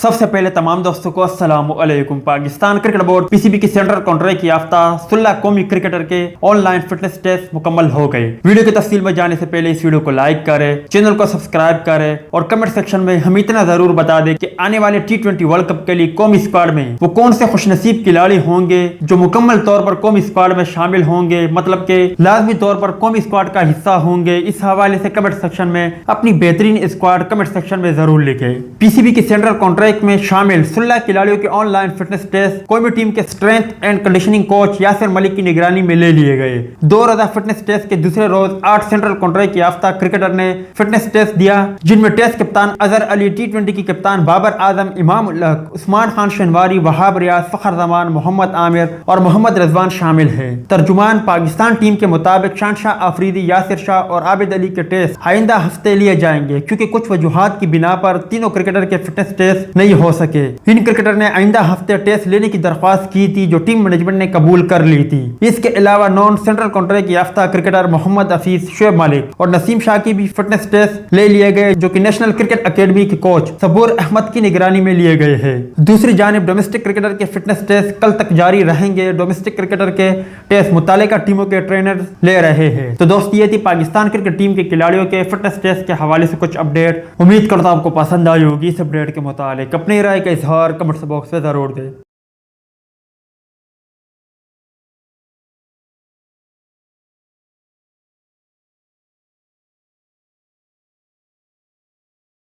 सबसे पहले तमाम दोस्तों को अस्सलाम वालेकुम। पाकिस्तान क्रिकेट बोर्ड पीसीबी की सेंट्रल कॉन्ट्रैक्ट याफ्ता 16 कौमी क्रिकेटर के ऑनलाइन फिटनेस टेस्ट मुकम्मल हो गए। वीडियो की तफसील में जाने से पहले इस वीडियो को लाइक करें, चैनल को सब्सक्राइब करें और कमेंट सेक्शन में हम इतना जरूर बता दें कि आने वाले T20 वर्ल्ड कप के लिए कौमी स्क्वाड में वो कौन से खुशनसीब खिलाड़ी होंगे जो मुकम्मल तौर पर कौमी स्क्वाड में शामिल होंगे, मतलब के लाजमी तौर पर कौमी स्क्वाड का हिस्सा होंगे। इस हवाले से कमेंट सेक्शन में अपनी बेहतरीन स्क्वाड कमेंट सेक्शन में जरूर लिखे। पीसीबी की सेंट्रल कॉन्ट्रैक्ट में शामिल 16 खिलाड़ियों के ऑनलाइन फिटनेस टेस्ट कोई भी टीम के strength and conditioning coach Yasir Malik की निगरानी में ले लिए गए। 2 रोजा फिटनेस टेस्ट के दूसरे रोज 8 सेंट्रल कॉन्ट्रैक्ट याफ्ता क्रिकेटर ने फिटनेस टेस्ट दिया, जिनमें टेस्ट कप्तान अजहर अली, T20 की कप्तान बाबर आजम, इमाम उल हक, उस्मान खान शनवारी, वहाब रियाज, फखर जमान, मोहम्मद आमिर और मोहम्मद रिजवान शामिल है। तर्जुमान पाकिस्तान टीम के मुताबिक शानशाह आफरीदी, यासिर शाह और आबिद अली के टेस्ट आइंदा हफ्ते लिए जाएंगे, क्योंकि कुछ वजूहात की बिना पर तीनों क्रिकेटर के फिटनेस टेस्ट नहीं हो सके। इन क्रिकेटर ने आइंदा हफ्ते टेस्ट लेने की दरख्वास्त की थी, जो टीम मैनेजमेंट ने कबूल कर ली थी। इसके अलावा नॉन सेंट्रल कॉन्ट्रैक्ट याफ्ता क्रिकेटर मोहम्मद हफीज, शुएब मलिक और नसीम शाह की भी फिटनेस टेस्ट ले लिए गए, जो कि नेशनल क्रिकेट अकेडमी के कोच सबूर अहमद की निगरानी में लिए गए हैं। दूसरी जानिब डोमेस्टिक क्रिकेटर के फिटनेस टेस्ट कल तक जारी रहेंगे। डोमेस्टिक क्रिकेटर के टेस्ट मुतालिका टीमों के ट्रेनर ले रहे हैं। तो दोस्त, ये थी पाकिस्तान क्रिकेट टीम के खिलाड़ियों के फिटनेस टेस्ट के हवाले से कुछ अपडेट। उम्मीद करता हूं आपको पसंद आई होगी। इस अपडेट के मुतालिक अपनी राय का इजहार कमेंट बॉक्स में जरूर दें।